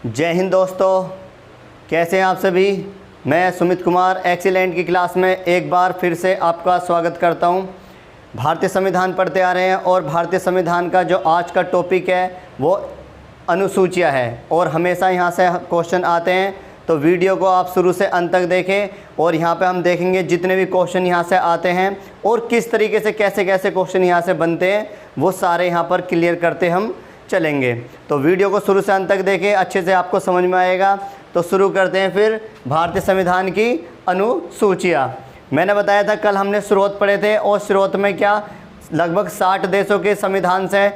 जय हिंद दोस्तों, कैसे हैं आप सभी। मैं सुमित कुमार एक्सीलेंट की क्लास में एक बार फिर से आपका स्वागत करता हूं। भारतीय संविधान पढ़ते आ रहे हैं और भारतीय संविधान का जो आज का टॉपिक है वो अनुसूचियां है और हमेशा यहां से क्वेश्चन आते हैं, तो वीडियो को आप शुरू से अंत तक देखें। और यहाँ पे हम देखेंगे जितने भी क्वेश्चन यहाँ से आते हैं और किस तरीके से कैसे कैसे क्वेश्चन यहाँ से बनते हैं वो सारे यहाँ पर क्लियर करते हम चलेंगे। तो वीडियो को शुरू से अंत तक देखें, अच्छे से आपको समझ में आएगा। तो शुरू करते हैं फिर भारतीय संविधान की अनुसूचियाँ। मैंने बताया था कल हमने स्रोत पढ़े थे और स्रोत में क्या लगभग 60 देशों के संविधान से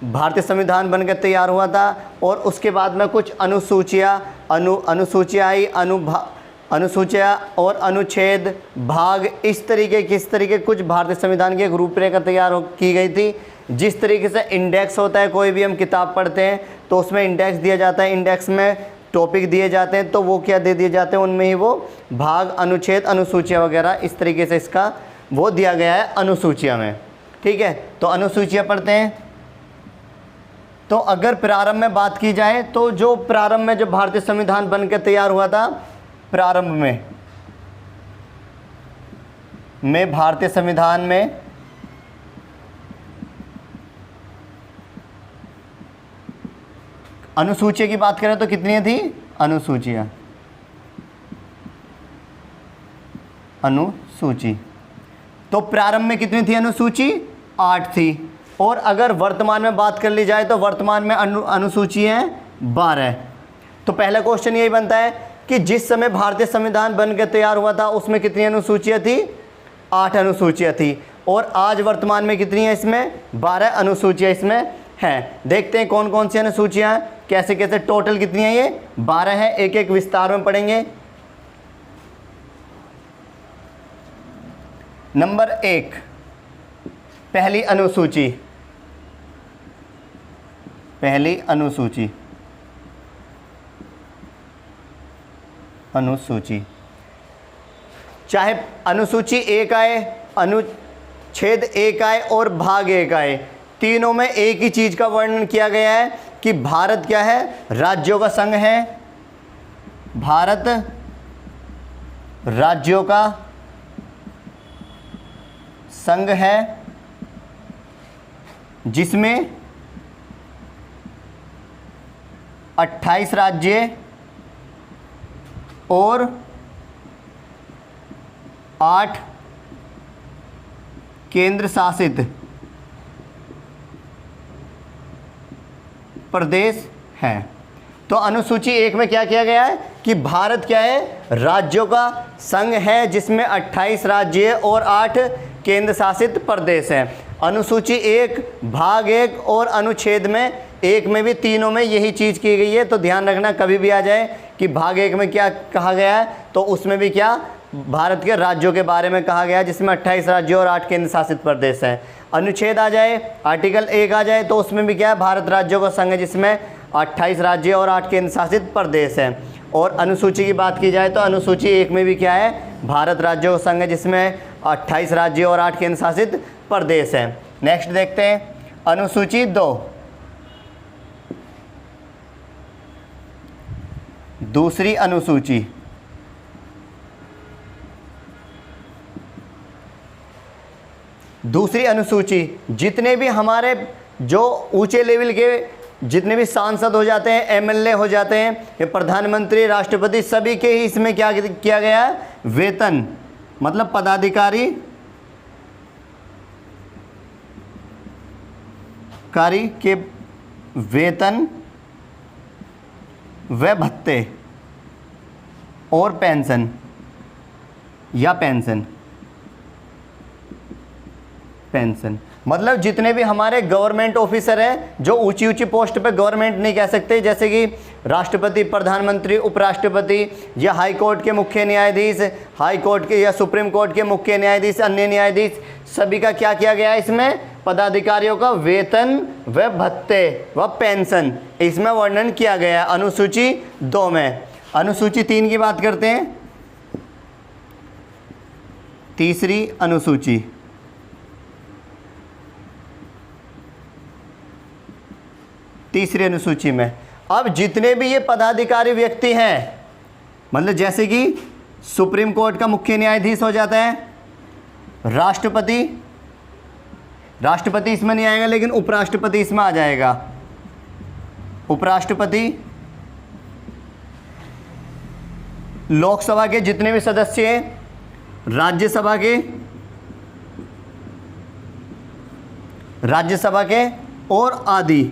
भारतीय संविधान बनकर तैयार हुआ था। और उसके बाद में कुछ अनुसूचियाँ अनुसूचियाँ और अनुच्छेद भाग इस तरीके किस तरीके कुछ भारतीय संविधान की एक रूपरेखा तैयार की गई थी। जिस तरीके से इंडेक्स होता है, कोई भी हम किताब पढ़ते हैं तो उसमें इंडेक्स दिया जाता है, इंडेक्स में टॉपिक दिए जाते हैं, तो वो क्या दे दिए जाते हैं, उनमें ही वो भाग अनुच्छेद अनुसूचियाँ वगैरह इस तरीके से इसका वो दिया गया है अनुसूचियाँ में। ठीक है, तो अनुसूचियाँ पढ़ते हैं। तो अगर प्रारंभ में बात की जाए तो जो प्रारंभ में जो भारतीय संविधान बनकर तैयार हुआ था, प्रारंभ में भारतीय संविधान में अनुसूची की बात करें तो कितनी थी अनुसूचियां, अनुसूची। तो प्रारंभ में कितनी थी अनुसूची, 8 थी। और अगर वर्तमान में बात कर ली जाए तो वर्तमान में अनुसूची हैं 12। तो पहला क्वेश्चन यही बनता है कि जिस समय भारतीय संविधान बनकर तैयार हुआ था उसमें कितनी अनुसूचियाँ थी, 8 अनुसूचियाँ थी। और आज वर्तमान में कितनी है, इसमें 12 अनुसूचियाँ इसमें हैं। देखते हैं कौन कौन सी अनुसूचियाँ हैं, कैसे कैसे टोटल कितनी है, ये 12 है। एक एक विस्तार में पढ़ेंगे। नंबर 1 पहली अनुसूची, पहली अनुसूची, अनुसूची चाहे अनुसूची 1 आए, अनुच्छेद 1 आए और भाग 1 आए, तीनों में एक ही चीज का वर्णन किया गया है कि भारत क्या है, राज्यों का संघ है। भारत राज्यों का संघ है जिसमें 28 राज्य और 8 केंद्र शासित प्रदेश हैं। तो अनुसूची 1 में क्या किया गया है कि भारत क्या है, राज्यों का संघ है जिसमें 28 राज्य और 8 केंद्र शासित प्रदेश हैं। अनुसूची 1 भाग 1 और अनुच्छेद में 1 में भी तीनों में यही चीज़ की गई है। तो ध्यान रखना कभी भी आ जाए कि भाग 1 में क्या कहा गया है तो उसमें भी क्या भारत के राज्यों के बारे में कहा गया है जिसमें 28 राज्यों और 8 केंद्र शासित प्रदेश हैं। अनुच्छेद आ जाए, आर्टिकल 1 आ जाए तो उसमें भी क्या है, भारत राज्यों का संघ है जिसमें 28 राज्य और 8 केंद्र शासित प्रदेश हैं। और अनुसूची की बात की जाए तो अनुसूची 1 में भी क्या है, भारत राज्यों का संघ है जिसमें 28 राज्य और 8 केंद्र शासित प्रदेश हैं। नेक्स्ट देखते हैं अनुसूची 2, दूसरी अनुसूची। दूसरी अनुसूची जितने भी हमारे जो ऊंचे लेवल के जितने भी सांसद हो जाते हैं, एमएलए हो जाते हैं, ये प्रधानमंत्री, राष्ट्रपति, सभी के ही इसमें क्या किया गया है, वेतन मतलब पदाधिकारी के वेतन व भत्ते और पेंशन या पेंशन मतलब जितने भी हमारे गवर्नमेंट ऑफिसर हैं जो ऊंची ऊंची पोस्ट पे, गवर्नमेंट नहीं कह सकते, जैसे कि राष्ट्रपति, प्रधानमंत्री, उपराष्ट्रपति या हाई कोर्ट के मुख्य न्यायाधीश, हाई कोर्ट के या सुप्रीम कोर्ट के मुख्य न्यायाधीश, अन्य न्यायाधीश, सभी का क्या किया गया है इसमें, पदाधिकारियों का वेतन व भत्ते व पेंशन इसमें वर्णन किया गया है अनुसूची 2 में। अनुसूची 3 की बात करते हैं, तीसरी अनुसूची। तीसरी अनुसूची में अब जितने भी ये पदाधिकारी व्यक्ति हैं, मतलब जैसे कि सुप्रीम कोर्ट का मुख्य न्यायाधीश हो जाता है राष्ट्रपति, राष्ट्रपति इसमें नहीं आएगा लेकिन उपराष्ट्रपति इसमें आ जाएगा, उपराष्ट्रपति, लोकसभा के जितने भी सदस्य हैं, राज्यसभा के और आदि,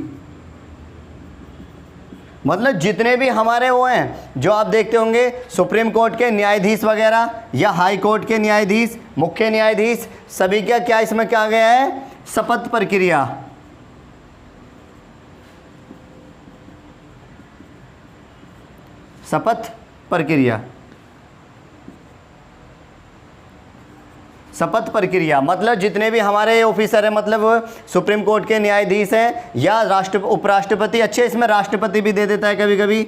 मतलब जितने भी हमारे वो हैं जो आप देखते होंगे सुप्रीम कोर्ट के न्यायाधीश वगैरह या हाई कोर्ट के न्यायाधीश, मुख्य न्यायाधीश, सभी का क्या इसमें क्या गया है, शपथ प्रक्रिया। शपथ प्रक्रिया, शपथ प्रक्रिया मतलब जितने भी हमारे ऑफिसर हैं, मतलब सुप्रीम कोर्ट के न्यायाधीश हैं या उपराष्ट्रपति, अच्छे इसमें राष्ट्रपति भी दे देता है कभी कभी,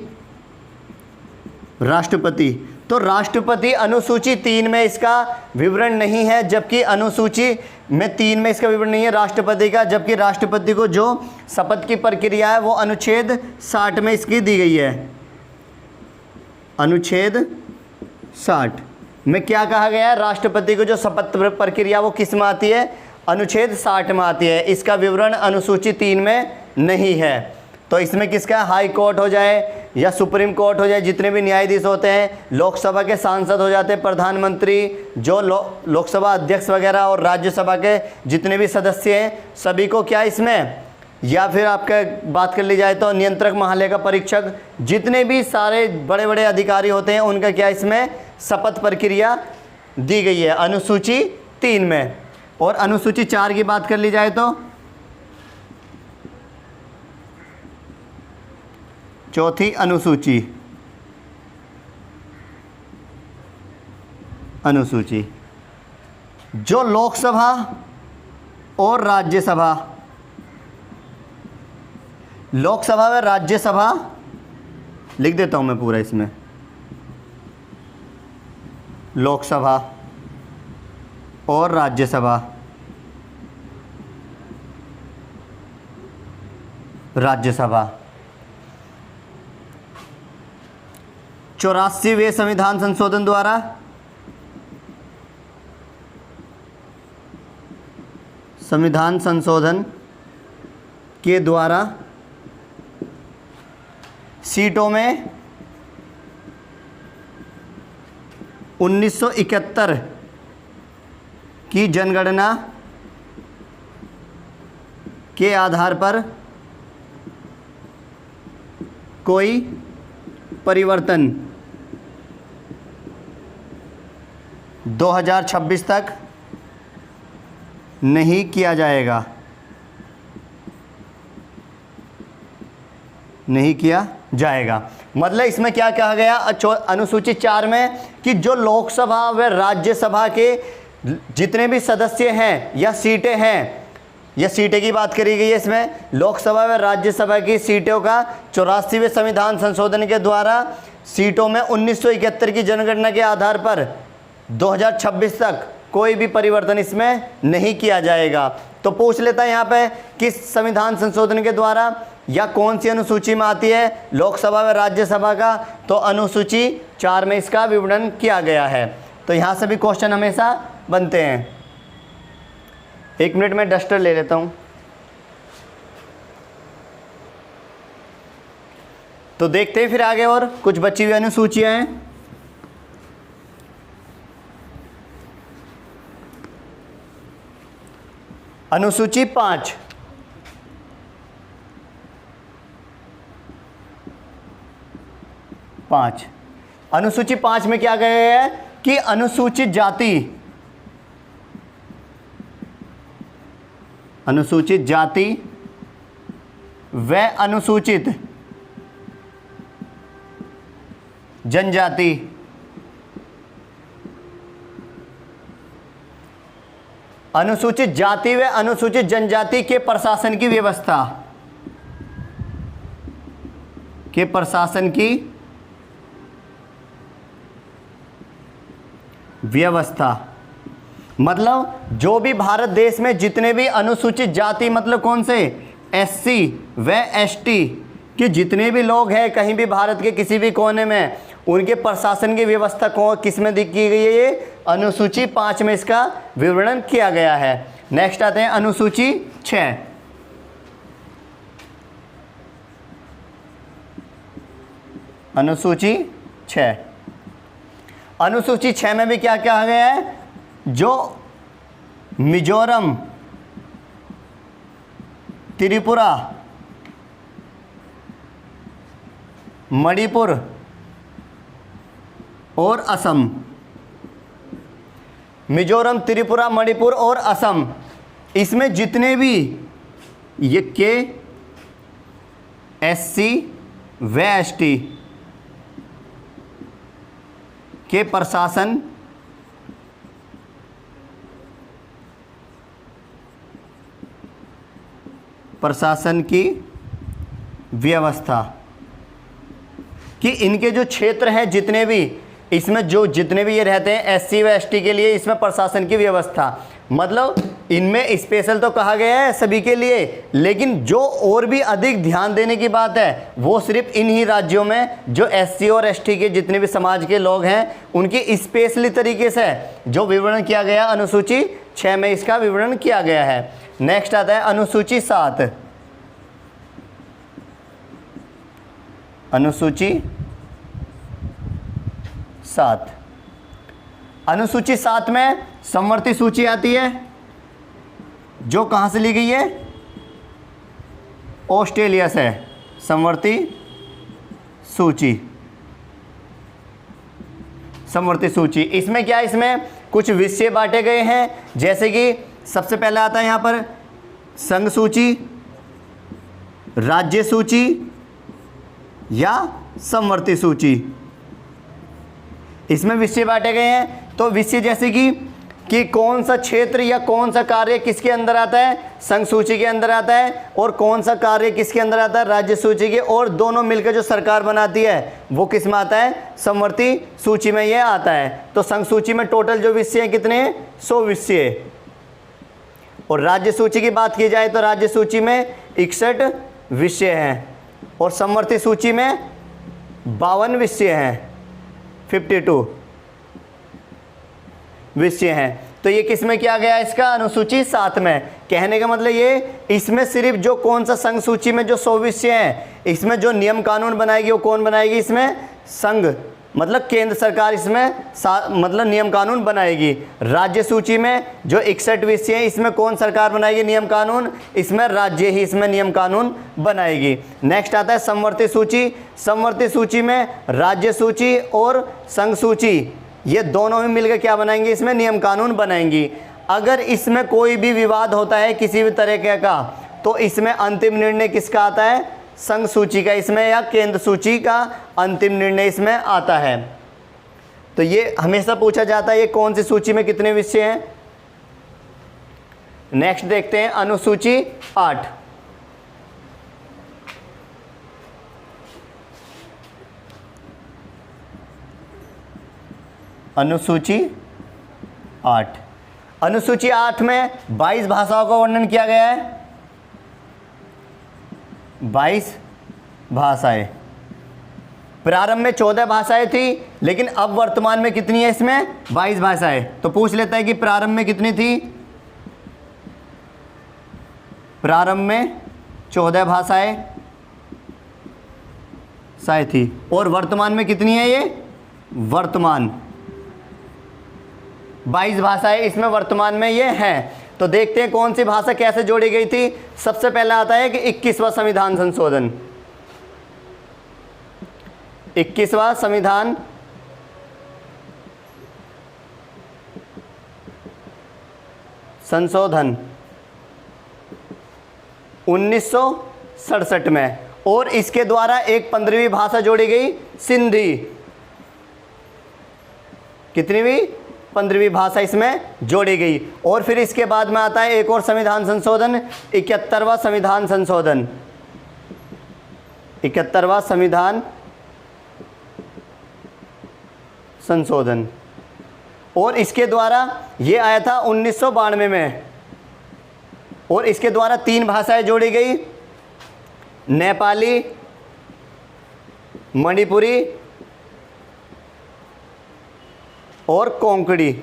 राष्ट्रपति। तो राष्ट्रपति अनुसूची 3 में इसका विवरण नहीं है, जबकि अनुसूची में 3 में इसका विवरण नहीं है राष्ट्रपति का, जबकि राष्ट्रपति को जो शपथ की प्रक्रिया है वो अनुच्छेद 60 में इसकी दी गई है। अनुच्छेद 60 में क्या कहा गया है, राष्ट्रपति को जो शपथ प्रक्रिया वो किस में आती है, अनुच्छेद 60 में आती है। इसका विवरण अनुसूची 3 में नहीं है। तो इसमें किसका, हाई कोर्ट हो जाए या सुप्रीम कोर्ट हो जाए, जितने भी न्यायाधीश होते हैं, लोकसभा के सांसद हो जाते हैं, प्रधानमंत्री, जो लोकसभा अध्यक्ष वगैरह, और राज्यसभा के जितने भी सदस्य हैं, सभी को क्या इसमें, या फिर आपका बात कर ली जाए तो नियंत्रक महालेखा परीक्षक, जितने भी सारे बड़े बड़े अधिकारी होते हैं उनका क्या इसमें शपथ प्रक्रिया दी गई है अनुसूची 3 में। और अनुसूची 4 की बात कर ली जाए तो चौथी अनुसूची जो लोकसभा और राज्यसभा, लोकसभा व राज्यसभा लिख देता हूं मैं पूरा इसमें, लोकसभा और राज्यसभा, राज्यसभा 84वें संविधान संशोधन द्वारा संविधान संशोधन के द्वारा सीटों में 1971 की जनगणना के आधार पर कोई परिवर्तन 2026 तक नहीं किया जाएगा, नहीं किया जाएगा। मतलब इसमें क्या कहा गया अनुसूची 4 में कि जो लोकसभा व राज्यसभा के जितने भी सदस्य हैं या सीटें हैं, या सीटें की बात करी गई है इसमें, लोकसभा व राज्यसभा की सीटों का 84वें संविधान संशोधन के द्वारा सीटों में 1971 की जनगणना के आधार पर 2026 तक कोई भी परिवर्तन इसमें नहीं किया जाएगा। तो पूछ लेता है यहाँ पे किस संविधान संशोधन के द्वारा या कौन सी अनुसूची में आती है लोकसभा व राज्यसभा का, तो अनुसूची 4 में इसका विवरण किया गया है। तो यहाँ से भी क्वेश्चन हमेशा बनते हैं। 1 मिनट में डस्टर ले लेता हूँ। तो देखते हैं फिर आगे और कुछ बची हुई अनुसूचियाँ हैं। अनुसूची 5, अनुसूची 5 में क्या कहा गया है कि अनुसूचित जाति, अनुसूचित जाति व अनुसूचित जनजाति अनुसूचित जाति व अनुसूचित जनजाति के प्रशासन की व्यवस्था, के प्रशासन की व्यवस्था, मतलब जो भी भारत देश में जितने भी अनुसूचित जाति, मतलब कौन से, SC व ST कि जितने भी लोग हैं कहीं भी भारत के किसी भी कोने में, उनके प्रशासन की व्यवस्था को किस में की गई है? ये अनुसूची 5 में इसका विवरण किया गया है। नेक्स्ट आते हैं अनुसूची 6। अनुसूची 6, अनुसूची 6 में भी क्या कहा गया है? जो मिजोरम, त्रिपुरा, मणिपुर और असम, मिजोरम, त्रिपुरा, मणिपुर और असम, इसमें जितने भी ये के SC व ST के प्रशासन की व्यवस्था कि इनके जो क्षेत्र हैं जितने भी, इसमें जो जितने भी ये रहते हैं SC व ST के लिए इसमें प्रशासन की व्यवस्था, मतलब इनमें स्पेशल तो कहा गया है सभी के लिए, लेकिन जो और भी अधिक ध्यान देने की बात है वो सिर्फ इन ही राज्यों में जो SC और ST के जितने भी समाज के लोग हैं उनकी स्पेशली तरीके से जो विवरण किया गया अनुसूची 6 में इसका विवरण किया गया है। नेक्स्ट आता है अनुसूची 7। अनुसूची 7, अनुसूची 7 में समवर्ती सूची आती है जो कहाँ से ली गई है? ऑस्ट्रेलिया से। समवर्ती सूची, समवर्ती सूची, इसमें क्या, इसमें कुछ विषय बांटे गए हैं, जैसे कि सबसे पहले आता है यहाँ पर संघ सूची, राज्य सूची या समवर्ती सूची, इसमें विषय बांटे गए हैं। तो विषय जैसे कि कौन सा क्षेत्र या कौन सा कार्य किसके अंदर आता है? संघ सूची के अंदर आता है। और कौन सा कार्य किसके अंदर आता है? राज्य सूची के। और दोनों मिलकर जो सरकार बनाती है वो किस में आता है? समवर्ती सूची में ये आता है। तो संघ सूची में टोटल जो विषय हैं कितने हैं? 100 विषय। और राज्य सूची की बात की जाए तो राज्य सूची में 61 विषय हैं और समवर्ती सूची में 52 विषय हैं, 52 विषय हैं। तो ये किस में किया गया? इसका अनुसूची 7 में। कहने का मतलब ये, इसमें सिर्फ जो कौन सा संघ सूची में जो 100 विषय हैं, इसमें जो नियम कानून बनाएगी वो कौन बनाएगी? इसमें संघ मतलब केंद्र सरकार इसमें मतलब नियम कानून बनाएगी। राज्य सूची में जो 61 विषय हैं इसमें कौन सरकार बनाएगी नियम कानून? इसमें राज्य ही इसमें नियम कानून बनाएगी। नेक्स्ट आता है समवर्ती सूची। समवर्ती सूची में राज्य सूची और संघ सूची ये दोनों ही मिलकर क्या बनाएंगे? इसमें नियम कानून बनाएंगी। अगर इसमें कोई भी विवाद होता है किसी भी तरह का, तो इसमें अंतिम निर्णय किसका आता है? संघ सूची का इसमें या केंद्र सूची का अंतिम निर्णय इसमें आता है। तो ये हमेशा पूछा जाता है ये कौन सी सूची में कितने विषय हैं। नेक्स्ट देखते हैं अनुसूची 8। अनुसूची 8, अनुसूची 8 में 22 भाषाओं का वर्णन किया गया है। 22 भाषाएं। प्रारंभ में 14 भाषाएं थी, लेकिन अब वर्तमान में कितनी है? इसमें 22 भाषाएं। तो पूछ लेता है कि प्रारंभ में कितनी थी? प्रारंभ में 14 भाषाएं थी और वर्तमान में कितनी है? ये वर्तमान 22 भाषाएं इसमें वर्तमान में ये हैं। तो देखते हैं कौन सी भाषा कैसे जोड़ी गई थी। सबसे पहला आता है कि 21वां संविधान संशोधन। 21वां संविधान संशोधन 1967 में, और इसके द्वारा एक 15वीं भाषा जोड़ी गई, सिंधी। कितनीवीं? 15वीं भाषा इसमें जोड़ी गई। और फिर इसके बाद में आता है एक और संविधान संशोधन, 71वां संविधान संशोधन। 71वां संविधान संशोधन, और इसके द्वारा ये आया था 1992 में, और इसके द्वारा 3 भाषाएं जोड़ी गई, नेपाली, मणिपुरी और कोंकणी,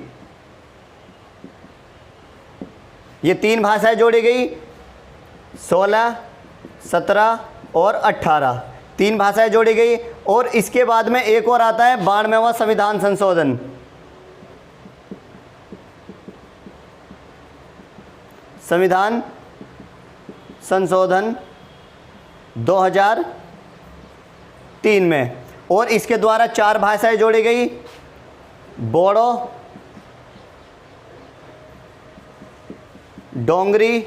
ये 3 भाषाएं जोड़ी गई। 16, 17 और 18 3 भाषाएं जोड़ी गई। और इसके बाद में एक और आता है 92वां संविधान संशोधन। संविधान संशोधन 2003 में, और इसके द्वारा 4 भाषाएं जोड़ी गई। बोडो, डोंगरी,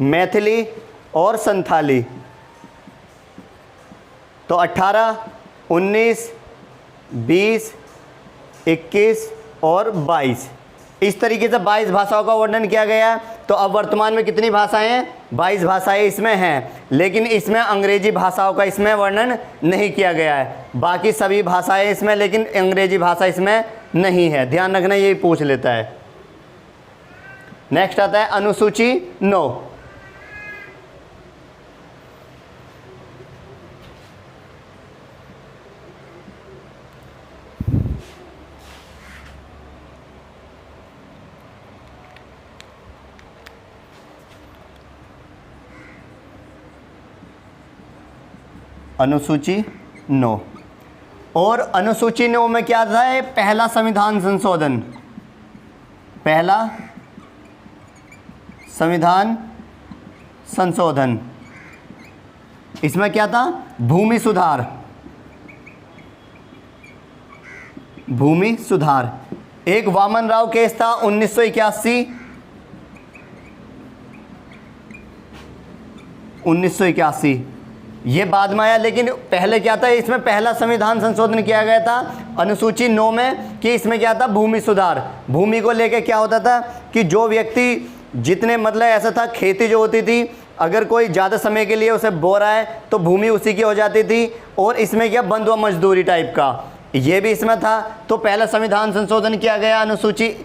मैथिली और संथाली। तो 18, 19, 20, 21 और 22 इस तरीके से 22 भाषाओं का वर्णन किया गया है। तो अब वर्तमान में कितनी भाषाएं हैं? 22 भाषाएं इसमें हैं, लेकिन इसमें अंग्रेजी भाषाओं का इसमें वर्णन नहीं किया गया है। बाकी सभी भाषाएं इसमें, लेकिन अंग्रेजी भाषा इसमें नहीं है। ध्यान रखना, यही पूछ लेता है। नेक्स्ट आता है अनुसूची 9। अनुसूची 9, और अनुसूची 9 में क्या था? है पहला संविधान संशोधन। पहला संविधान संशोधन, इसमें क्या था? भूमि सुधार। भूमि सुधार एक वामन राव केस था 1981। ये बाद में आया, लेकिन पहले क्या था? इसमें पहला संविधान संशोधन किया गया था अनुसूची 9 में, कि इसमें क्या था? भूमि सुधार। भूमि को लेकर क्या होता था कि जो व्यक्ति जितने, मतलब ऐसा था, खेती जो होती थी, अगर कोई ज़्यादा समय के लिए उसे बो रहा है तो भूमि उसी की हो जाती थी। और इसमें क्या? बंधुआ मजदूरी टाइप का ये भी इसमें था। तो पहला संविधान संशोधन किया गया अनुसूची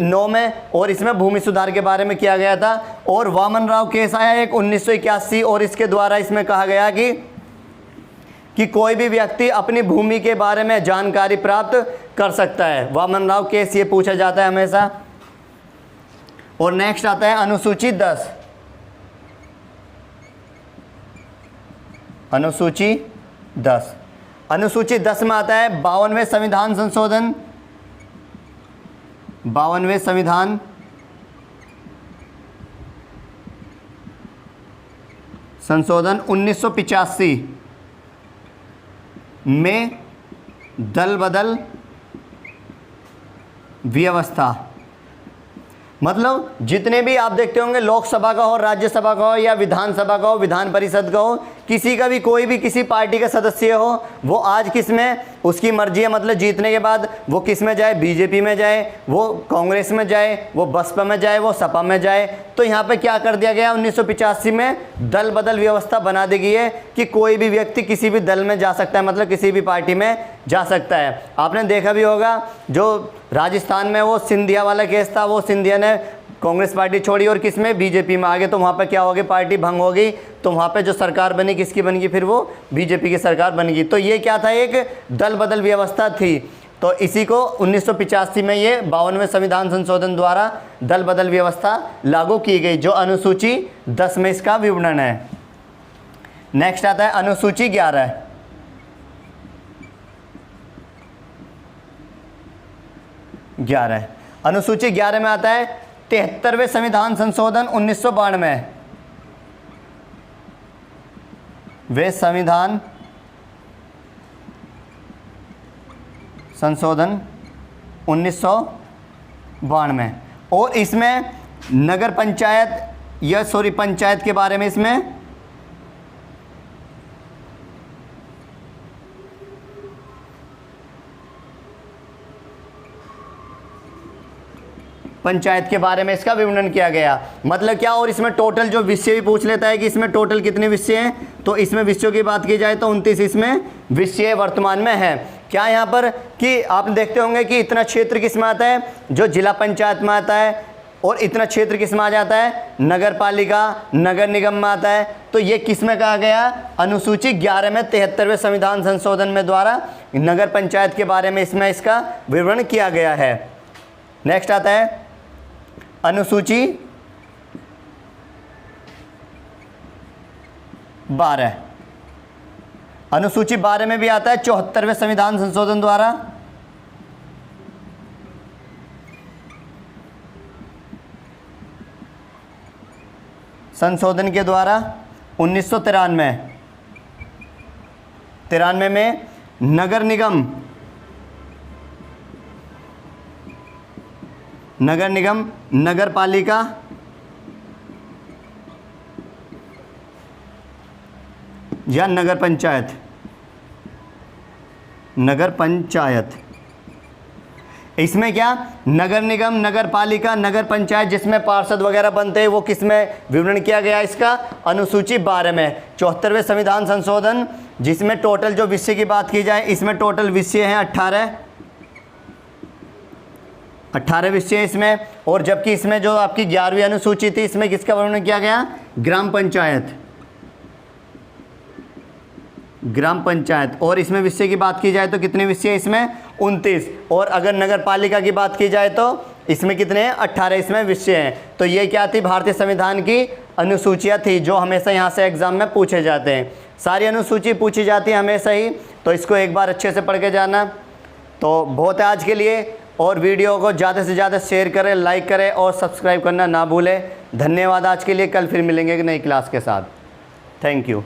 9 में, और इसमें भूमि सुधार के बारे में किया गया था। और वामन राव केस आया एक 1981, और इसके द्वारा इसमें कहा गया कि कोई भी व्यक्ति अपनी भूमि के बारे में जानकारी प्राप्त कर सकता है। वामन राव केस ये पूछा जाता है हमेशा। और नेक्स्ट आता है अनुसूची 10। अनुसूची 10, अनुसूची 10 में आता है 52वें संविधान संशोधन। 52वें संविधान संशोधन 1985 में दल बदल व्यवस्था। मतलब जितने भी आप देखते होंगे, लोकसभा का हो, राज्यसभा का हो, या विधानसभा का हो, विधान परिषद का हो, किसी का भी, कोई भी किसी पार्टी का सदस्य हो, वो आज किस में उसकी मर्जी है। मतलब जीतने के बाद वो किस में जाए? बीजेपी में जाए, वो कांग्रेस में जाए, वो बसपा में जाए, वो सपा में जाए। तो यहाँ पे क्या कर दिया गया? 1985 में दल बदल व्यवस्था बना दी गई है कि कोई भी व्यक्ति किसी भी दल में जा सकता है, मतलब किसी भी पार्टी में जा सकता है। आपने देखा भी होगा, जो राजस्थान में वो सिंधिया वाला केस था, वो सिंधिया ने कांग्रेस पार्टी छोड़ी और किस में? बीजेपी में आ गए। तो वहाँ पे क्या हो गई? पार्टी भंग हो गई। तो वहाँ पे जो सरकार बनी, किसकी बन गई? फिर वो बीजेपी की सरकार बन गई। तो ये क्या था? एक दल बदल व्यवस्था थी। तो इसी को 1985 में ये 52वें संविधान संशोधन द्वारा दल बदल व्यवस्था लागू की गई, जो अनुसूची 10 में इसका विवरण है। नेक्स्ट आता है अनुसूची 11। अनुसूची 11 में आता है 73वें संविधान संशोधन 1992। वे संविधान संशोधन 1992, और इसमें नगर पंचायत या पंचायत के बारे में इसमें पंचायत के बारे में इसका विवरण किया गया। मतलब क्या? और इसमें टोटल जो विषय भी पूछ लेता है कि इसमें टोटल कितने विषय हैं। तो इसमें विषयों की बात की जाए तो 29 इसमें विषय वर्तमान में है। क्या यहाँ पर कि आप देखते होंगे कि इतना क्षेत्र किस में आता है? जो जिला पंचायत में आता है, और इतना क्षेत्र किस में आ जाता है? नगर पालिका, नगर निगम में आता है। तो ये किस में कहा गया? अनुसूची 11 में 73वें संविधान संशोधन में द्वारा नगर पंचायत के बारे में इसमें इसका विवरण किया गया है। नेक्स्ट आता है अनुसूची 12। अनुसूची 12 में भी आता है 74वें संविधान संशोधन द्वारा संशोधन के द्वारा 1993 में नगर निगम, नगर पालिका या नगर पंचायत, इसमें क्या नगर निगम, नगर पालिका, नगर पंचायत जिसमें पार्षद वगैरह बनते हैं वो किस में विवरण किया गया? इसका अनुसूची 12 में। 74वें संविधान संशोधन जिसमें टोटल जो विषय की बात की जाए, इसमें टोटल विषय हैं 18 विषय इसमें। और जबकि इसमें जो आपकी 11वीं अनुसूची थी, इसमें किसका वर्णन किया गया? ग्राम पंचायत। और इसमें विषय की बात की जाए तो कितने विषय इसमें? 29। और अगर नगर पालिका की बात की जाए तो इसमें कितने हैं? 18 इसमें विषय हैं। तो ये क्या थी? भारतीय संविधान की अनुसूचियाँ थी जो हमेशा यहाँ से एग्जाम में पूछे जाते हैं। सारी अनुसूची पूछी जाती है हमेशा ही, तो इसको एक बार अच्छे से पढ़ के जाना। तो बहुत है आज के लिए, और वीडियो को ज़्यादा से ज़्यादा शेयर करें, लाइक करें और सब्सक्राइब करना ना भूलें। धन्यवाद आज के लिए। कल फिर मिलेंगे एक नई क्लास के साथ। Thank you.